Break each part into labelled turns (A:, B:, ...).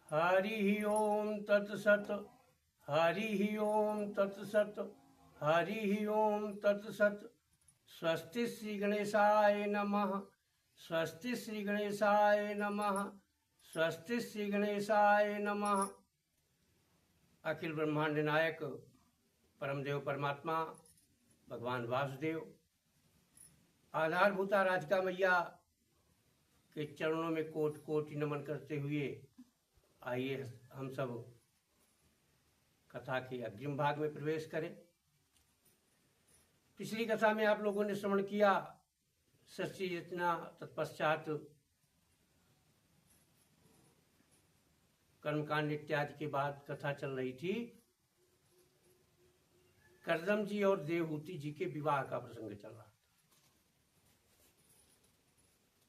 A: हरि ओम तत्सत। हरि ओम तत्सत। हरि ओम तत्सत। स्वस्ति श्री गणेशाय नमः। स्वस्ति श्री गणेशाय नमः। स्वस्ति श्री गणेशाय नमः। अखिल ब्रह्मांड नायक परमदेव परमात्मा भगवान वासुदेव आधारभूता राधिका मैया के चरणों में कोटि कोटि नमन करते हुए आइए हम सब कथा के अग्रिम भाग में प्रवेश करें। पिछली कथा में आप लोगों ने श्रवण किया सृष्टि रचना, तत्पश्चात कर्मकांड इत्यादि के बाद कथा चल रही थी करदम जी और देवहूति जी के विवाह का प्रसंग चल रहा था।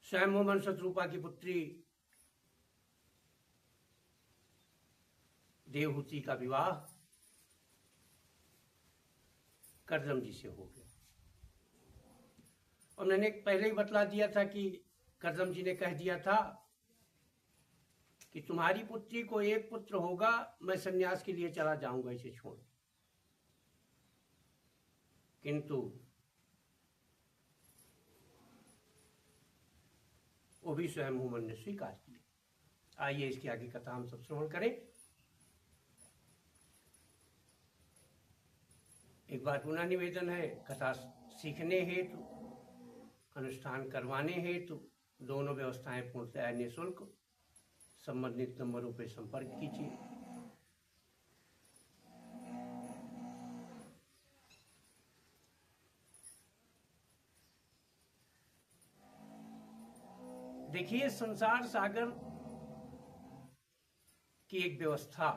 A: स्वयं शत्रुपा की पुत्री देवहूति का विवाह करदम जी से हो गया। और मैंने पहले ही बतला दिया था कि करदम जी ने कह दिया था कि तुम्हारी पुत्री को एक पुत्र होगा, मैं सन्यास के लिए चला जाऊंगा इसे छोड़। किंतु वो भी स्वयं हुमन ने स्वीकार किया। आइए इसके आगे कथा हम सब श्रवण करें। एक बार पुनः निवेदन है, कथा सीखने हेतु, अनुष्ठान करवाने हेतु दोनों व्यवस्थाएं पूर्णतः निःशुल्क। संबंधित नंबरों पर संपर्क कीजिए। देखिए, संसार सागर की एक व्यवस्था,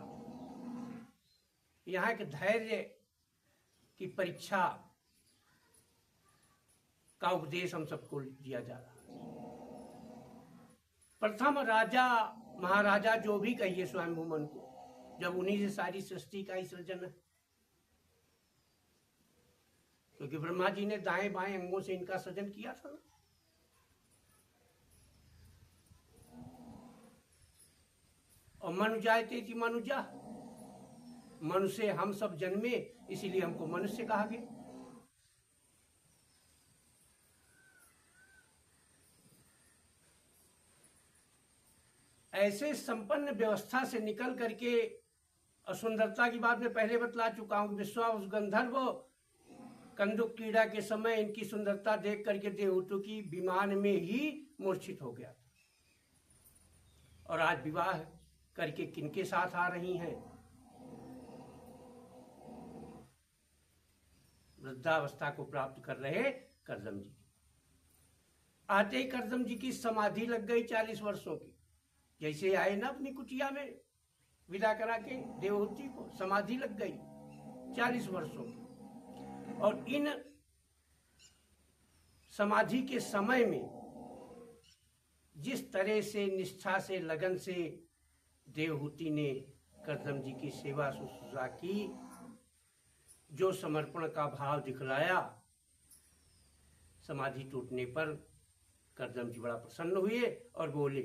A: यहाँ के धैर्य की परीक्षा का उपदेश हम सबको दिया जा रहा है। प्रथम राजा महाराजा जो भी कहिए स्वयं भूमन को, जब उन्हीं से सारी सृष्टि का ही सृजन है, क्योंकि ब्रह्मा जी ने दाएं बाएं अंगों से इनका सृजन किया था ना। और मनुजायते इति मनुजा, मनुष्य से हम सब जन्मे, इसीलिए हमको मनुष्य कहा गया। ऐसे संपन्न व्यवस्था से निकल करके, असुंदरता की बात मैं पहले बतला चुका हूं। विश्वावसु गंधर्व कंदुक क्रीड़ा के समय इनकी सुंदरता देख करके देवहूति की विमान में ही मूर्छित हो गया। और आज विवाह करके किनके साथ आ रही हैं? वृद्धावस्था को प्राप्त कर रहे करदम जी। आते ही करदम जी की समाधि लग गई 40 वर्षों की। जैसे आए ना अपनी कुटिया में विदा करा के देवहूति को, समाधि लग गई 40 वर्षों की। और इन समाधि के समय में जिस तरह से निष्ठा से, लगन से देवहूति ने करदम जी की सेवा शुश्रूषा की, जो समर्पण का भाव दिखलाया, समाधि टूटने पर करदम जी बड़ा प्रसन्न हुए और बोले,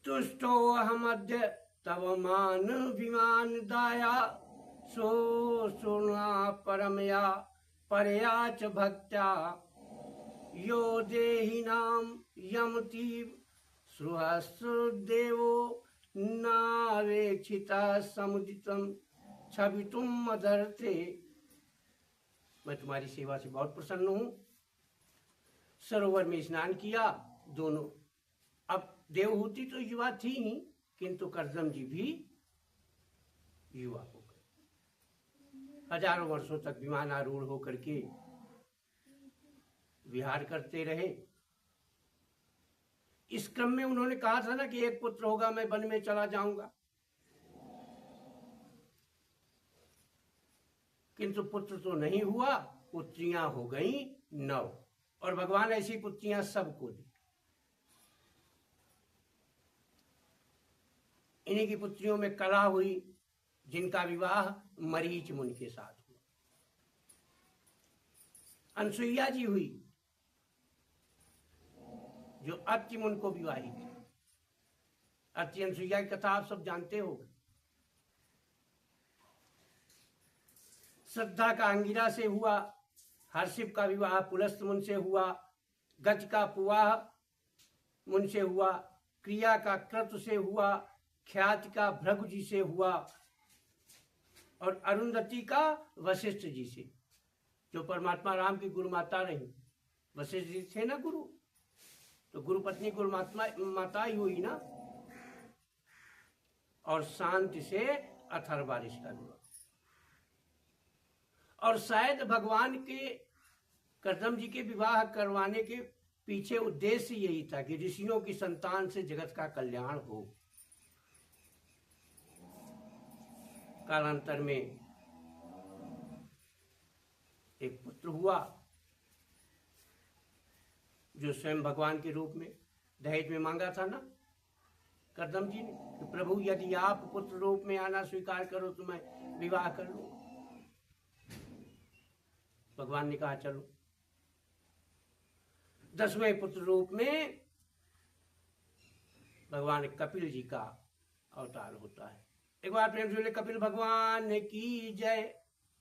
A: तुष्टो अहमद्य तव मान विमान दाया, सो सुना परमया परया च भक्त्या, यो देहि नाम यमतीव सुहस्रदेवो नावेक्षिता समुदितम छवितुम मदर्थे। मैं तुम्हारी सेवा से बहुत प्रसन्न हूं। सरोवर में स्नान किया दोनों। अब देवहूति तो युवा थी ही, किंतु करदम जी भी युवा हो गए। हजारों वर्षों तक विमानारूढ़ होकर के विहार करते रहे। इस क्रम में उन्होंने कहा था ना कि एक पुत्र होगा, मैं वन में चला जाऊंगा। किंतु पुत्र तो नहीं हुआ, पुत्रियां हो गई 9। और भगवान ऐसी पुत्रियां सबको दी। इन्हीं की पुत्रियों में कला हुई, जिनका विवाह मरीच मुनि के साथ हुआ। अनसुईया जी हुई, जो अत्ति मुनि को विवाहित थी। अति अनुसुईया की कथा आप सब जानते हो। श्रद्धा का अंगिरा से हुआ, हर्षिप का विवाह पुलस्त मुनि से हुआ, गज का पुवाह मुनि से हुआ, क्रिया का क्रतु से हुआ, ख्याति का भृगु जी से हुआ और अरुंधति का वशिष्ठ जी से, जो परमात्मा राम की गुरु माता रही। वशिष्ठ जी थे ना गुरु, तो गुरु पत्नी गुरु माता ही हुई ना। और शांति से अथर्वऋषि का विवाह। और शायद भगवान के कर्दम जी के विवाह करवाने के पीछे उद्देश्य यही था कि ऋषियों की संतान से जगत का कल्याण हो। कालांतर में एक पुत्र हुआ जो स्वयं भगवान के रूप में दहेज में मांगा था ना कर्दम जी ने कि प्रभु यदि आप पुत्र रूप में आना स्वीकार करो तो मैं विवाह कर लूं। भगवान ने कहा चलो। 10वें पुत्र रूप में भगवान कपिल जी का अवतार होता है। एक बार प्रेम से बोले कपिल भगवान की जय।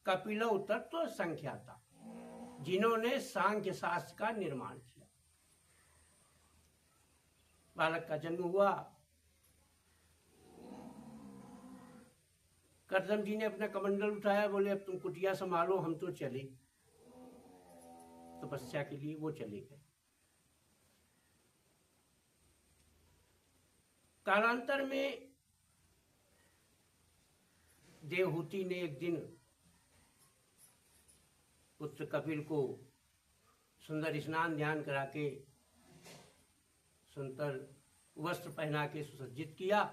A: कपिलो तत्व संख्याता, जिन्होंने सांख्य शास्त्र का निर्माण किया। बालक का जन्म हुआ। कर्दम जी ने अपना कमंडल उठाया, बोले अब तुम कुटिया संभालो, हम तो चले। तपस्या के लिए वो चले गए। कालांतर में देवहूति ने एक दिन पुत्र कपिल को सुंदर स्नान ध्यान करा के सुंदर वस्त्र पहना के सुसज्जित किया।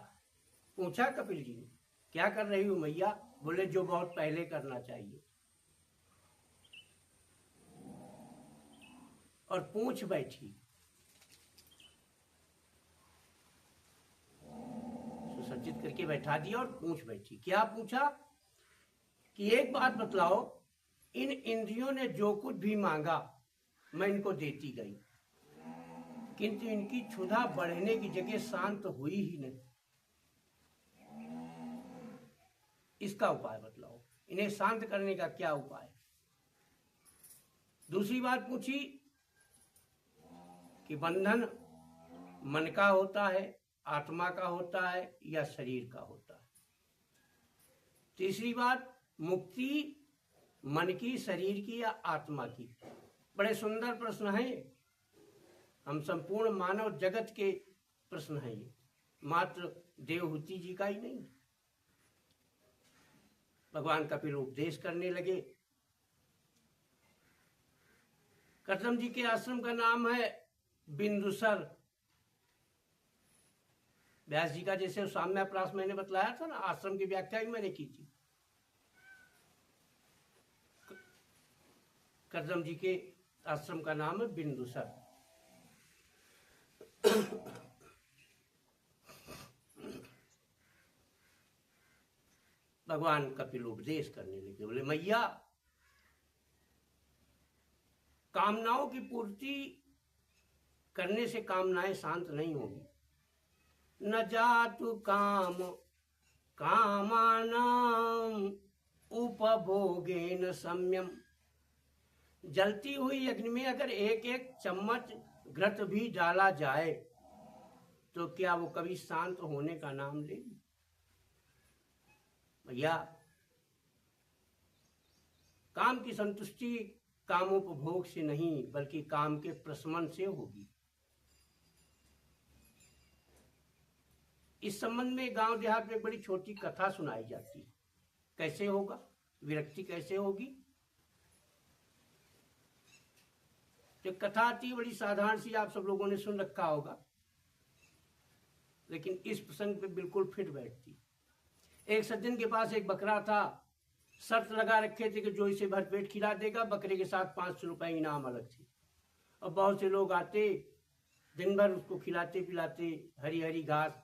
A: पूछा कपिल जी ने क्या कर रही हो मैया? बोले जो बहुत पहले करना चाहिए। और पूछ बैठी। सुसज्जित करके बैठा दिया और पूछ बैठी। क्या पूछा कि एक बात बतलाओ, इन इंद्रियों ने जो कुछ भी मांगा मैं इनको देती गई, किंतु इनकी क्षुधा बढ़ने की जगह शांत हुई ही नहीं। इसका उपाय बतलाओ, इन्हें शांत करने का क्या उपाय? दूसरी बात पूछी कि बंधन मन का होता है, आत्मा का होता है या शरीर का होता है? तीसरी बात, मुक्ति मन की, शरीर की या आत्मा की? बड़े सुंदर प्रश्न हैं। हम संपूर्ण मानव जगत के प्रश्न हैं ये, मात्र देवहूति जी का ही नहीं। भगवान कपिल उपदेश करने लगे। कर्दम जी के आश्रम का नाम है बिंदुसर। व्यास जी का जैसे साम्याप्रास मैंने बतलाया था ना, आश्रम की व्याख्या भी मैंने की थी। कर्दम जी के आश्रम का नाम है बिंदुसर। भगवान कपिल उपदेश करने लगे। बोले मैया, कामनाओं की पूर्ति करने से कामनाएं शांत नहीं होगी। न जातु काम कामानाम उपभोगेन सम्यम। जलती हुई अग्नि में अगर एक एक चम्मच घृत भी डाला जाए तो क्या वो कभी शांत होने का नाम लेगी? भैया, काम की संतुष्टि कामोपभोग से नहीं बल्कि काम के प्रशमन से होगी। इस संबंध में गांव देहात में एक बड़ी छोटी कथा सुनाई जाती है। कैसे होगा, विरक्ति कैसे होगी? जो कथा आती है बड़ी साधारण सी, आप सब लोगों ने सुन रखा होगा, लेकिन इस प्रसंग पे बिल्कुल फिट बैठती। एक सज्जन के पास एक बकरा था। शर्त लगा रखे थे कि जो इसे भरपेट खिला देगा बकरे के साथ 500 रुपए इनाम अलग थी। और बहुत से लोग आते, दिन भर उसको खिलाते पिलाते, हरी हरी घास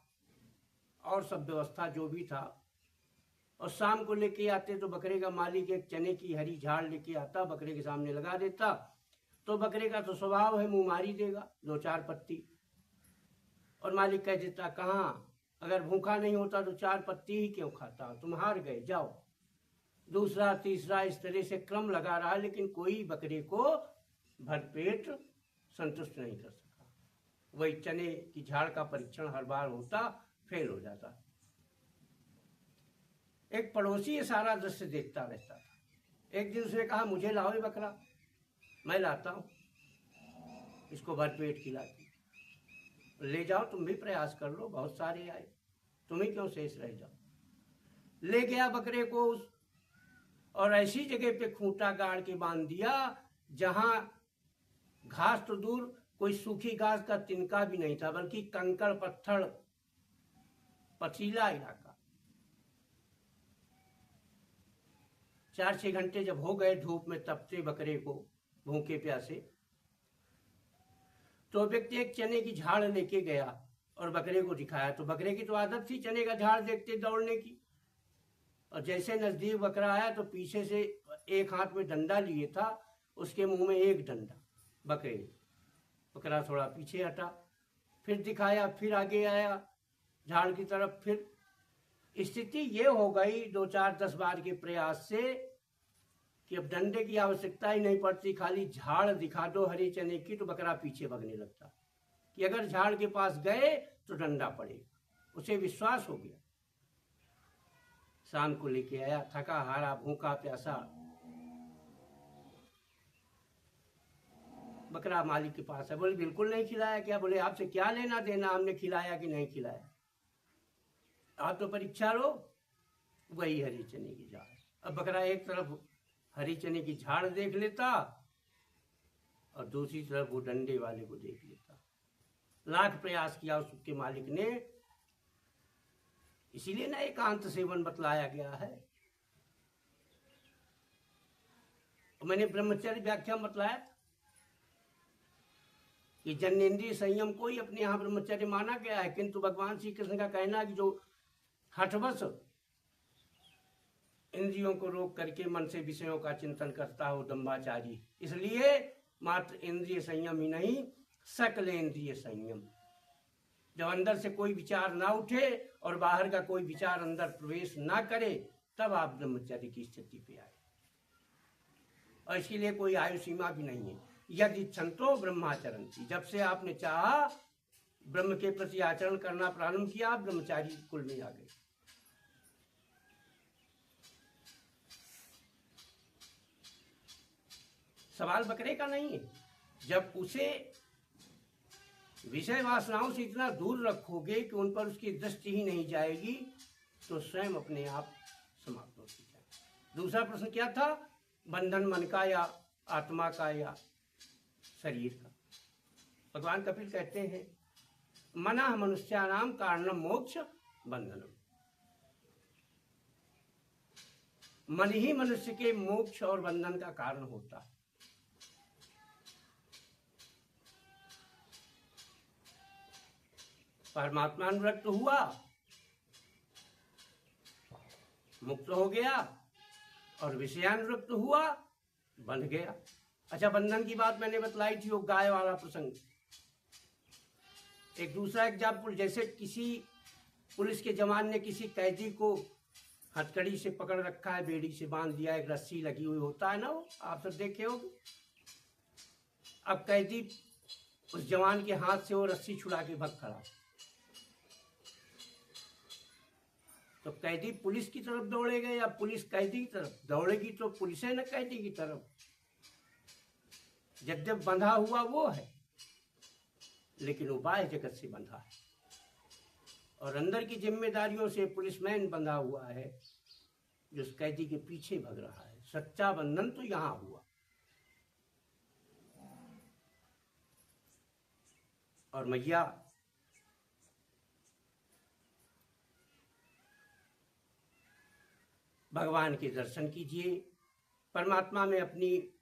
A: और सब व्यवस्था जो भी था। और शाम को लेके आते तो बकरे का मालिक एक चने की हरी झाड़ लेके आता, बकरे के सामने लगा देता। तो बकरे का तो स्वभाव है मुंह मारी देगा 2-4 पत्ती। और मालिक कह देता कहाँ, अगर भूखा नहीं होता तो 4 पत्ती ही क्यों खाता? तुम हार गए, जाओ। दूसरा तीसरा इस तरह से क्रम लगा रहा, लेकिन कोई बकरे को भरपेट संतुष्ट नहीं कर सका। वही चने की झाड़ का परीक्षण हर बार होता, फेल हो जाता। एक पड़ोसी ये सारा दृश्य देखता रहता था। एक दिन उसने कहा, मुझे लाओ ये बकरा, मैं लाता हूं, इसको भरपेट खिलाती। ले जाओ, तुम भी प्रयास कर लो, बहुत सारे आए, तुम ही क्यों शेष रह जाओ। ले गया बकरे को और ऐसी जगह पे खूंटा गाड़ के बांध दिया जहां घास तो दूर, कोई सूखी घास का तिनका भी नहीं था, बल्कि कंकड़ पत्थर, पथरीला इलाका। 4-6 घंटे जब हो गए धूप में तपते बकरे को, भूखे प्यासे, तो व्यक्ति एक चने की झाड़ लेके गया और बकरे को दिखाया। तो बकरे की तो आदत थी चने का झाड़ देखते दौड़ने की, और जैसे नजदीक बकरा आया तो पीछे से एक हाथ में डंडा लिए था, उसके मुंह में एक डंडा बकरे। बकरा थोड़ा पीछे हटा, फिर दिखाया, फिर आगे आया झाड़ की तरफ। फिर स्थिति ये हो गई 2-4-10 बार के प्रयास से कि अब डंडे की आवश्यकता ही नहीं पड़ती, खाली झाड़ दिखा दो हरी चने की तो बकरा पीछे भगने लगता, कि अगर झाड़ के पास गए तो डंडा पड़ेगा। उसे विश्वास हो गया। शाम को लेके आया, थका हारा भूखा प्यासा बकरा मालिक के पास है। बोले, बिल्कुल नहीं खिलाया क्या? बोले, आपसे क्या लेना देना, हमने खिलाया कि नहीं खिलाया, आप तो परीक्षा लो। वही हरी चने की झाड़। अब बकरा एक तरफ हरी चने की झाड़ देख लेता और दूसरी तरफ वो डंडे वाले को देख लेता। लाख प्रयास किया उसके मालिक ने। इसीलिए ना एकांत सेवन बतलाया गया है। मैंने ब्रह्मचर्य व्याख्या बतलाया कि जन्नेन्द्रिय संयम को ही अपने यहाँ ब्रह्मचर्य माना गया है, किंतु भगवान श्री कृष्ण का कहना है कि जो हठवश इंद्रियों को रोक करके मन से विषयों का चिंतन करता हो दंभाचारी। इसलिए मात्र इंद्रिय संयम ही नहीं, सकल इंद्रिय संयम। जब अंदर से कोई विचार ना उठे और बाहर का कोई विचार अंदर प्रवेश ना करे, तब आप ब्रह्मचर्य की स्थिति पे आए। और इसके लिए कोई आयु सीमा भी नहीं है। यदि इच्छन्तो ब्रह्माचरन्ति, जब से आपने चाहा ब्रह्म के प्रति आचरण करना प्रारंभ किया, आप ब्रह्मचारी कुल में आ गए। सवाल बकरे का नहीं है। जब उसे विषय वासनाओं से इतना दूर रखोगे कि उन पर उसकी दृष्टि ही नहीं जाएगी, तो स्वयं अपने आप समाप्त होती जाए। दूसरा प्रश्न क्या था? बंधन मन का या आत्मा का या शरीर का? भगवान कपिल कहते हैं, मनः मनुष्याणाम कारणम मोक्ष बंधनम। मन ही मनुष्य के मोक्ष और बंधन का कारण होता है। परमात्मा अनुरक्त हुआ, मुक्त हो गया, और विषयानुरक्त हुआ, बंध गया। अच्छा, बंधन की बात मैंने बतलाई थी, वो गाय वाला प्रसंग। एक दूसरा एग्जाम्पल, जैसे किसी पुलिस के जवान ने किसी कैदी को हथकड़ी से पकड़ रखा है, बेड़ी से बांध दिया, एक रस्सी लगी हुई होता है ना, वो आप सब देखे होंगे। अब कैदी उस जवान के हाथ से वो रस्सी छुड़ा के भग खड़ा, तो कैदी पुलिस की तरफ दौड़ेगा या पुलिस कैदी की तरफ दौड़ेगी? तो पुलिस है ना कैदी की तरफ। जब बंधा हुआ वो है, लेकिन वो बाह्य जगत से बंधा है, और अंदर की जिम्मेदारियों से पुलिसमैन बंधा हुआ है, जो उस कैदी के पीछे भग रहा है। सच्चा बंधन तो यहां हुआ। और मैया भगवान के दर्शन कीजिए, परमात्मा में अपनी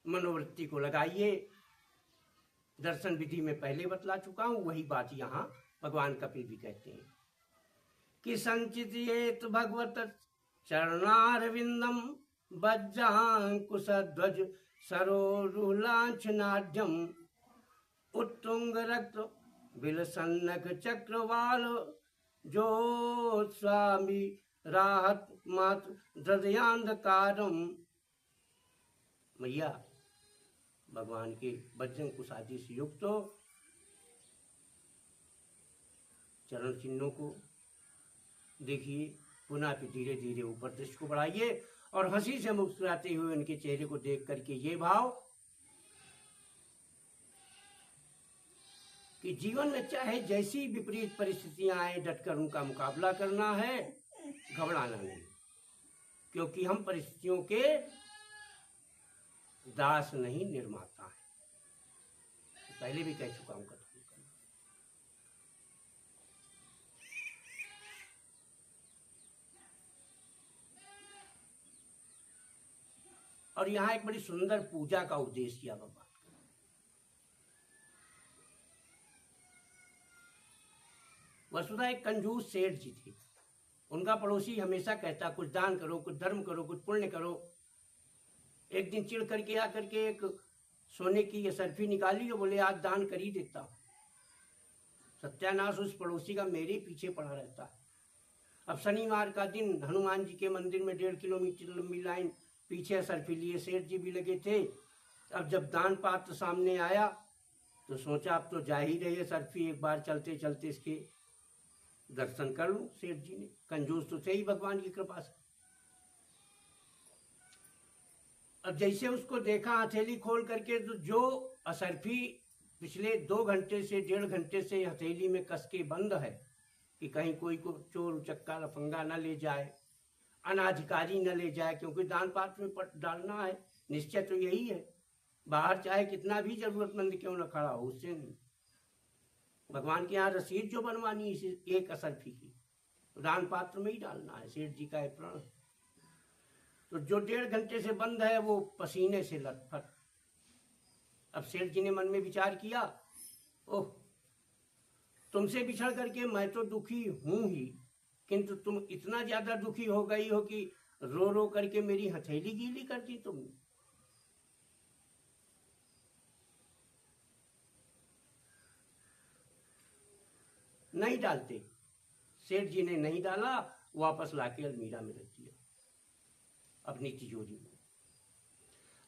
A: मनोवृत्ति को लगाइए। दर्शन विधि में पहले बतला चुका हूं, वही बात यहाँ भगवान कपिल भी कहते हैं कि संचितयेत भगवत चरणारविंदम वज्रांकुशध्वज सरोरुलांछनाढ्यम उत्तुंग रक्त बिलसन्नक चक्रवाल जो स्वामी राहत मात हृदयांधकारम। मैया भगवान के वज्र कुशादी से युक्त हो, चरण चिन्हों को देखिए, पुनः फिर धीरे धीरे ऊपर दृष्टि को बढ़ाइए और हंसी से मुस्कुराते हुए उनके चेहरे को देख करके ये भाव कि जीवन में चाहे जैसी विपरीत परिस्थितियां आए, डटकर उनका मुकाबला करना है, घबराना नहीं, क्योंकि हम परिस्थितियों के दास नहीं, निर्माता हैं। पहले भी कह चुका हूं कथा। और यहाँ एक बड़ी सुंदर पूजा का उद्देश्य किया भगवान। वसुधा एक कंजूस सेठ जी थे। उनका पड़ोसी हमेशा कहता, कुछ दान करो, कुछ धर्म करो, कुछ पुण्य करो। एक दिन चिढ़ करके आकर के एक सोने की असरफी निकाली और बोले, आज दान कर ही देता हूं। सत्यानाश उस पड़ोसी का मेरे पीछे पड़ा रहता है। अब शनिवार का दिन हनुमान जी के मंदिर में 1.5 किलोमीटर लंबी लाइन, पीछे असरफी लिए सेठ जी भी लगे थे। अब जब दान पात्र सामने आया तो सोचा, अब तो जा ही रही है असरफी, एक बार चलते चलते इसके दर्शन कर लूं। सेठ जी ने, कंजूस तो थे ही भगवान की कृपा से। अब जैसे उसको देखा हथेली खोल करके, तो जो असरफी पिछले 2 घंटे से 1.5 घंटे से हथेली में कस के बंद है कि कहीं कोई को चोर उचक्का लफंगा न ले जाए, अनाधिकारी न ले जाए, क्योंकि दान पात्र में पट डालना है। निश्चय तो यही है, बाहर चाहे कितना भी जरूरतमंद क्यों न खड़ा हो, उससे नहीं। भगवान के यहाँ रसीद जो बनवानी है एक असरफी की, तो दान पात्र में ही डालना है। सेठ जी का प्रण। तो जो 1.5 घंटे से बंद है वो पसीने से लथपथ। अब सेठ जी ने मन में विचार किया, ओह, तुमसे बिछड़ करके मैं तो दुखी हूं ही, किंतु तुम इतना ज्यादा दुखी हो गई हो कि रो रो करके मेरी हथेली गीली कर दी तुमने। नहीं डालते। सेठ जी ने नहीं डाला, वापस लाके अलमीरा में रख दिया अपनी तिजोरी में।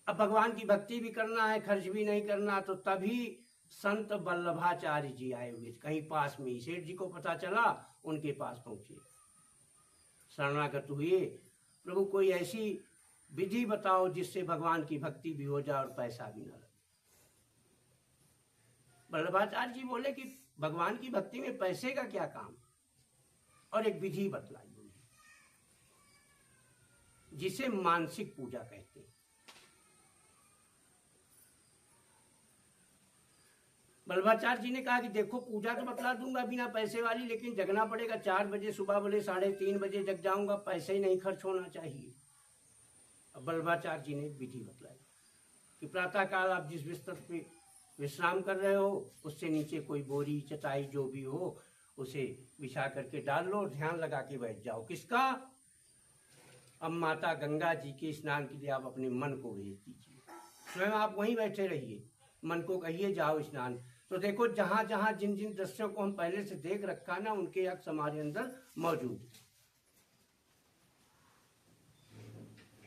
A: अब भगवान की भक्ति भी करना है, खर्च भी नहीं करना, तो तभी संत वल्लभाचार्य जी आए हुए, कहीं पास में ही। सेठ जी को पता चला, उनके पास पहुंचे, शरणागत हुए, प्रभु कोई ऐसी विधि बताओ जिससे भगवान की भक्ति भी हो जाए और पैसा भी ना लगे। वल्लभाचार्य जी बोले कि भगवान की भक्ति में पैसे का क्या काम, और एक विधि बतलाई उन्हें, जिसे मानसिक पूजा कहते हैं। वल्लभाचार्य जी ने कहा कि देखो, पूजा तो बतला दूंगा बिना पैसे वाली, लेकिन जगना पड़ेगा। 4 बजे सुबह, बोले 3:30 बजे जग जाऊंगा, पैसे ही नहीं खर्च होना चाहिए। अब वल्लभाचार्य जी ने विधि बतलाई कि प्रातः काल आप जिस बिस्तर पे विश्राम कर रहे हो, उससे नीचे कोई बोरी चटाई जो भी हो उसे बिछा करके डाल लो, ध्यान लगा के बैठ जाओ। किसका? अब माता गंगा जी के स्नान के लिए आप अपने मन को भेज दीजिए, स्वयं आप वहीं बैठे रहिए, मन को कहिए जाओ स्नान। तो देखो, जहां जहां जिन जिन दृश्यों को हम पहले से देख रखा ना, उनके अक्स हमारे अंदर मौजूद।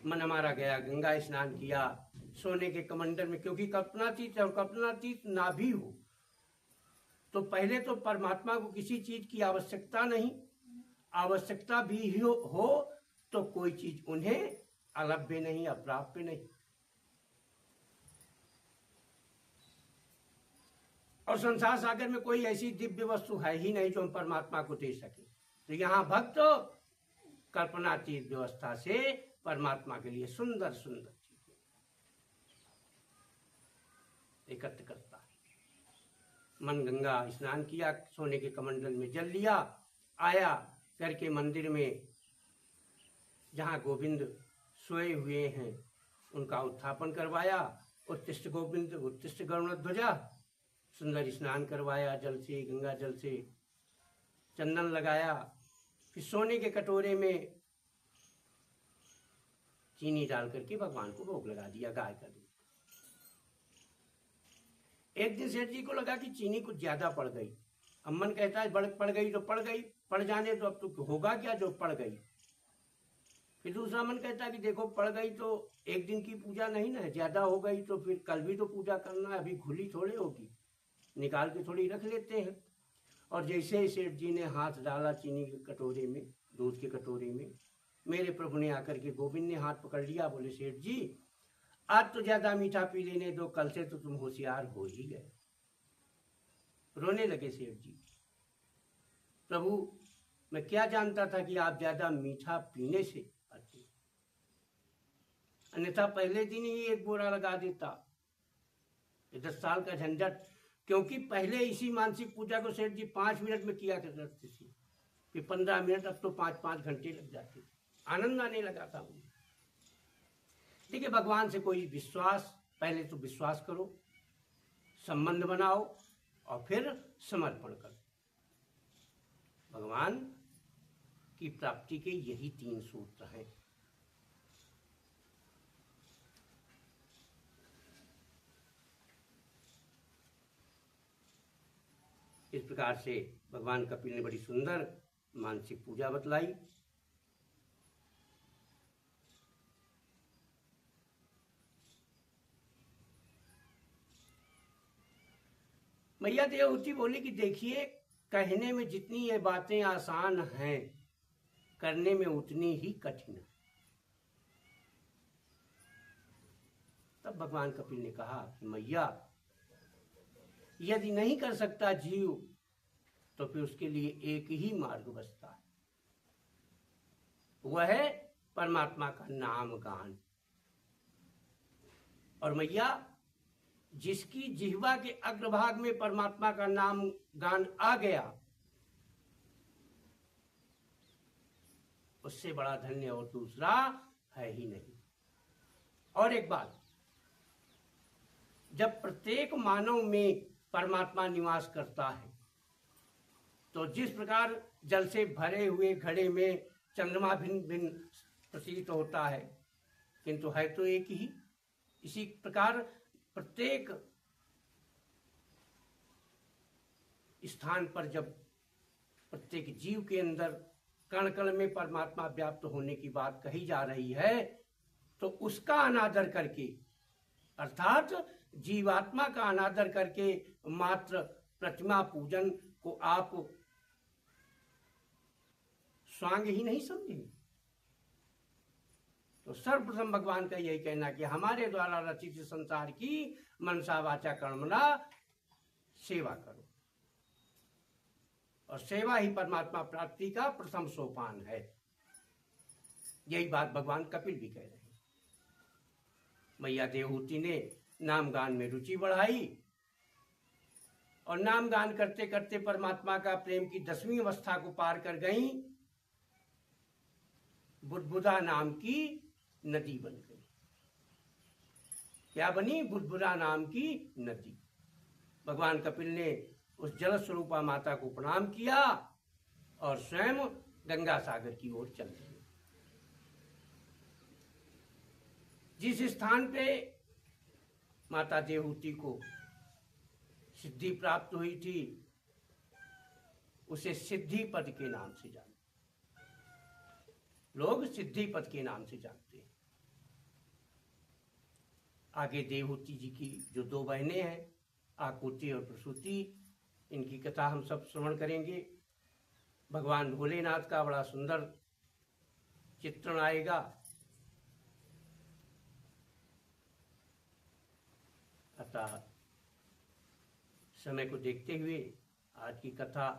A: मन हमारा गया, गंगा स्नान किया, सोने के कमंडल में, क्योंकि कल्पनातीत है, और कल्पनातीत ना भी हो तो पहले तो परमात्मा को किसी चीज की आवश्यकता नहीं, आवश्यकता भी हो तो कोई चीज उन्हें अलभ्य नहीं, अप्राप्य नहीं। और संसार सागर में कोई ऐसी दिव्य वस्तु है ही नहीं जो हम परमात्मा को दे सके। तो यहाँ भक्त कल्पनातीत व्यवस्था से परमात्मा के लिए सुंदर सुंदर चीजें एकत्र करता है। मन गंगा स्नान किया, सोने के कमंडल में जल लिया, आया करके मंदिर में जहाँ गोविंद सोए हुए हैं उनका उत्थापन करवाया। उत्तिष्ठ गोविंद उत्तिष्ठ गरुड़ध्वजा, सुंदर स्नान करवाया जल से, गंगा जल से, चंदन लगाया। फिर सोने के कटोरे में चीनी डाल करके भगवान को भोग लगा दिया, गाय का दूध। एक दिन सेठ जी को लगा कि चीनी कुछ ज्यादा पड़ गई। अम्मन कहता है पड़ गई तो पड़ गई, पड़ जाने तो अब तो होगा क्या जो पड़ गई। फिर दूसरा मन कहता कि देखो पड़ गई तो एक दिन की पूजा नहीं ना है, ज्यादा हो गई तो फिर कल भी तो पूजा करना है, अभी खुली थोड़े होगी, निकाल के थोड़ी रख लेते हैं। और जैसे ही सेठ जी ने हाथ डाला चीनी के कटोरे में, दूध के कटोरे में, मेरे प्रभु ने आकर के गोविंद ने हाथ पकड़ लिया, बोले सेठ जी आज तो ज्यादा मीठा पी लेने दो, कल से तो तुम होशियार हो ही गए। रोने लगे सेठ जी, प्रभु मैं क्या जानता था कि आप ज्यादा मीठा पीने से आते, अन्यथा पहले दिन ही एक बोरा लगा देता। 10 साल का झंझट, क्योंकि पहले इसी मानसिक पूजा को सेठ जी 5 मिनट में किया करते थे, फिर 15 मिनट, अब तो 5-5 घंटे लग जाते थे। आनंद आने लगा था मुझे। देखिए भगवान से कोई विश्वास, पहले तो विश्वास करो, संबंध बनाओ और फिर समर्पण करो। भगवान की प्राप्ति के यही 3 सूत्र हैं। इस प्रकार से भगवान कपिल ने बड़ी सुंदर मानसिक पूजा बतलाई। मैया देवहूति बोली कि देखिए कहने में जितनी ये बातें आसान हैं, करने में उतनी ही कठिन है। तब भगवान कपिल ने कहा कि मैया यदि नहीं कर सकता जीव तो फिर उसके लिए एक ही मार्ग बचता है, वह है परमात्मा का नाम गान। और मैया जिसकी जिह्वा के अग्रभाग में परमात्मा का नाम गान आ गया, उससे बड़ा धन्य और दूसरा है ही नहीं। और एक बात, जब प्रत्येक मानव में परमात्मा निवास करता है तो जिस प्रकार जल से भरे हुए घड़े में चंद्रमा भिन्न भिन्न प्रतीत होता है, किंतु है तो एक ही। इसी प्रकार प्रत्येक स्थान पर जब प्रत्येक जीव के अंदर कण कण में परमात्मा व्याप्त होने की बात कही जा रही है, तो उसका अनादर करके, अर्थात जीवात्मा का अनादर करके मात्र प्रतिमा पूजन को आप स्वांग ही नहीं समझेंगे। तो सर्वप्रथम भगवान का यही कहना कि हमारे द्वारा रचित संसार की मनसा वाचा कर्मणा सेवा करो, और सेवा ही परमात्मा प्राप्ति का प्रथम सोपान है। यही बात भगवान कपिल भी कह रहे हैं। मैया देवहूति ने नाम गान में रुचि बढ़ाई और नाम गान करते करते परमात्मा का प्रेम की 10वीं अवस्था को पार कर गई। बुदबुदा नाम की नदी बन गई। क्या बनी? बुदबुदा नाम की नदी। भगवान कपिल ने उस जल स्वरूपा माता को प्रणाम किया और स्वयं गंगा सागर की ओर चल दिए। जिस स्थान पे माता देवहूति को सिद्धि प्राप्त हुई थी, उसे सिद्धि पद के नाम से जानते, लोग सिद्धि पद के नाम से जानते हैं। आगे देवहूति जी की जो 2 बहनें हैं, आकुति और प्रसूति, इनकी कथा हम सब श्रवण करेंगे। भगवान भोलेनाथ का बड़ा सुंदर चित्रण आएगा। अतः समय को देखते हुए आज की कथा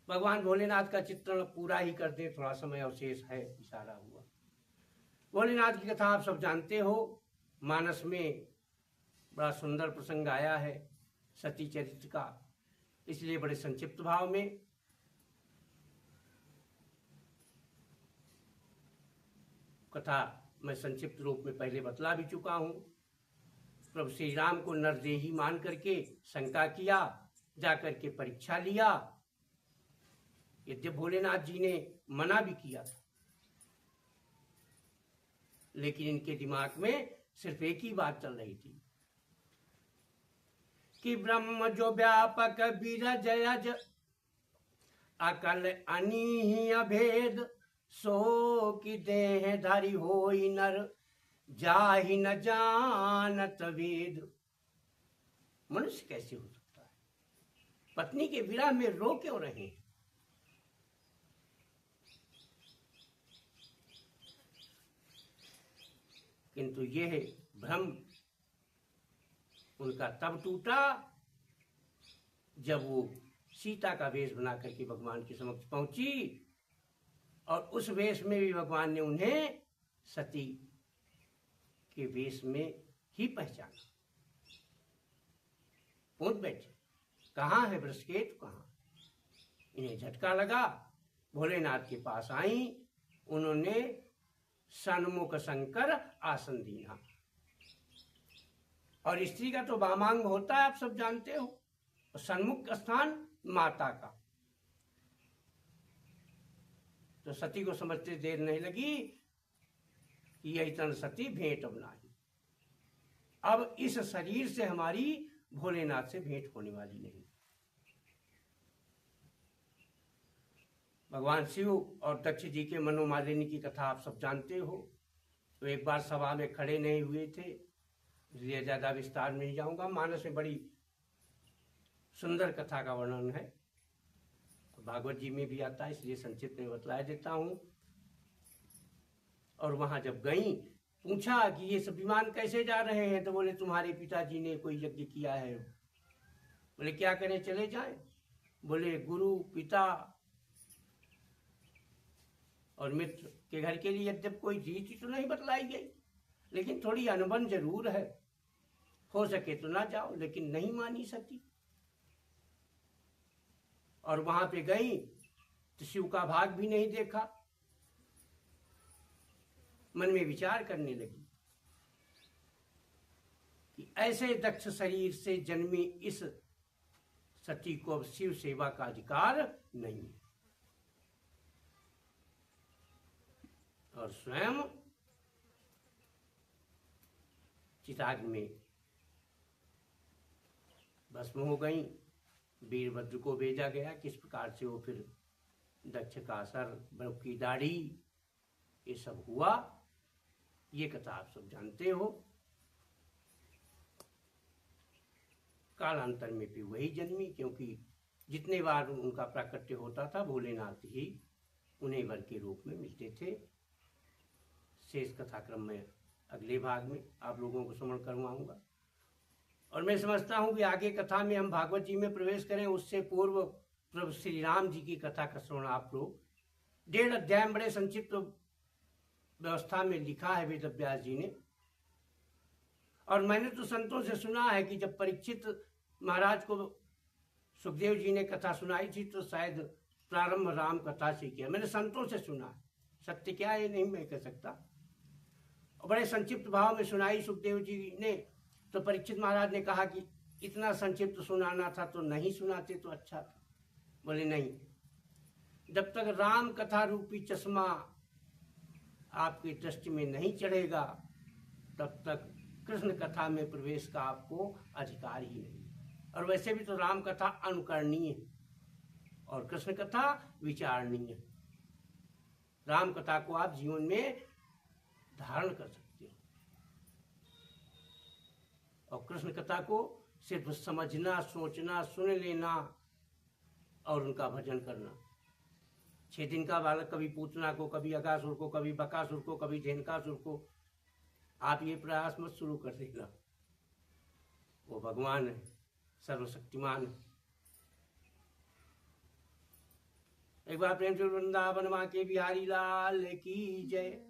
A: भगवान भोलेनाथ का चित्रण पूरा ही कर दे, थोड़ा समय अवशेष है, इशारा हुआ। भोलेनाथ की कथा आप सब जानते हो। मानस में बड़ा सुंदर प्रसंग आया है सती चरित्र का, इसलिए बड़े संक्षिप्त भाव में कथा मैं संक्षिप्त रूप में पहले बतला भी चुका हूं। प्रभु श्री राम को नरदेही मान करके शंका किया, जाकर के परीक्षा लिया। यद्यपि भोलेनाथ जी ने मना भी किया था, लेकिन इनके दिमाग में सिर्फ एक ही बात चल रही थी कि ब्रह्म जो व्यापक बीरज अज अकल अनीह अभेद सो कि देह धारी होई नर जाहि न जानत वेद। मनुष्य कैसे हो सकता है? पत्नी के विरह में रो क्यों रहे हैं? किंतु यह भ्रम उनका तब टूटा जब वो सीता का वेश बना करके भगवान के समक्ष पहुंची, और उस वेश में भी भगवान ने उन्हें सती के वेश में ही पहचाना। पहुंच बैठे, कहाँ है वृषकेतु, कहाँ? इन्हें झटका लगा, भोलेनाथ के पास आई, उन्होंने सन्मुख शंकर आसन दिया। और स्त्री का तो वामांग होता है, आप सब जानते हो, सन्मुख स्थान माता का। तो सती को समझते देर नहीं लगी कि यही तन सती भेंट अब नाही, अब इस शरीर से हमारी भोलेनाथ से भेंट होने वाली नहीं। भगवान शिव और दक्ष जी के मनोमालिनी की कथा आप सब जानते हो। तो एक बार सभा में खड़े नहीं हुए थे, इसलिए ज्यादा विस्तार में नहीं जाऊंगा। मानस में बड़ी सुंदर कथा का वर्णन है, भागवत जी में भी आता है, इसलिए संक्षिप्त में बतला देता हूं। और वहां जब गई, पूछा कि ये सब विमान कैसे जा रहे हैं, तो बोले तुम्हारे पिताजी ने कोई यज्ञ किया है। बोले क्या करें, चले जाएं? बोले गुरु पिता और मित्र के घर के लिए यद्यप कोई रीति तो नहीं बतलाई गई, लेकिन थोड़ी अनुबंध जरूर है, हो सके तो ना जाओ। लेकिन नहीं मानी सती, और वहां पे गई तो शिव का भाग भी नहीं देखा। मन में विचार करने लगी कि ऐसे दक्ष शरीर से जन्मी इस सती को अब शिव सेवा का अधिकार नहीं है। और स्वयं चिताग्नि में भस्म हो गई। वीरभद्र को भेजा गया किस प्रकार से वो फिर दक्ष का सर, बर्फ की दाढ़ी, ये सब हुआ, ये कथा आप सब जानते हो। कालांतर में भी वही जन्मी, क्योंकि जितने बार उनका प्राकट्य होता था भोलेनाथ ही उन्हें वर के रूप में मिलते थे। शेष कथाक्रम में अगले भाग में आप लोगों को श्रवण करवाऊंगा। और मैं समझता हूं कि आगे कथा में हम भागवत जी में प्रवेश करें, उससे पूर्व प्रभु श्री राम जी की कथा का श्रवण आप लोग 1.5 अध्याय बड़े संक्षिप्त व्यवस्था में लिखा है वेद व्यास जी ने। और मैंने तो संतों से सुना है कि जब परीक्षित महाराज को सुखदेव जी ने कथा सुनाई थी तो शायद प्रारंभ राम कथा से किया, मैंने संतों से सुना है। सत्य क्या है ये नहीं मैं कह सकता। और बड़े संक्षिप्त भाव में सुनाई सुखदेव जी ने, तो परीक्षित महाराज ने कहा कि इतना संक्षिप्त सुनाना था तो नहीं सुनाते तो अच्छा था। बोले नहीं, जब तक राम कथा रूपी चश्मा आपकी दृष्टि में नहीं चढ़ेगा तब तक कृष्ण कथा में प्रवेश का आपको अधिकार ही नहीं। और वैसे भी तो राम कथा अनुकरणीय है और कृष्ण कथा विचारणीय है। राम कथा को आप जीवन में धारण कर सकते हो और कृष्ण कथा को सिर्फ समझना, सोचना, सुन लेना और उनका भजन करना। 6 दिन का बालक कभी पूतना को, कभी अगासुर को, कभी बकासुर को, कभी धेनकासुर को, आप ये प्रयास मत शुरू कर देना। वो भगवान है, सर्वशक्तिमान है। एक बार प्रेम से वृंदावन मां के बिहारी लाल की जय।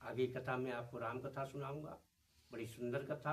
A: आगे कथा में आपको राम कथा सुनाऊंगा, बड़ी सुंदर कथा।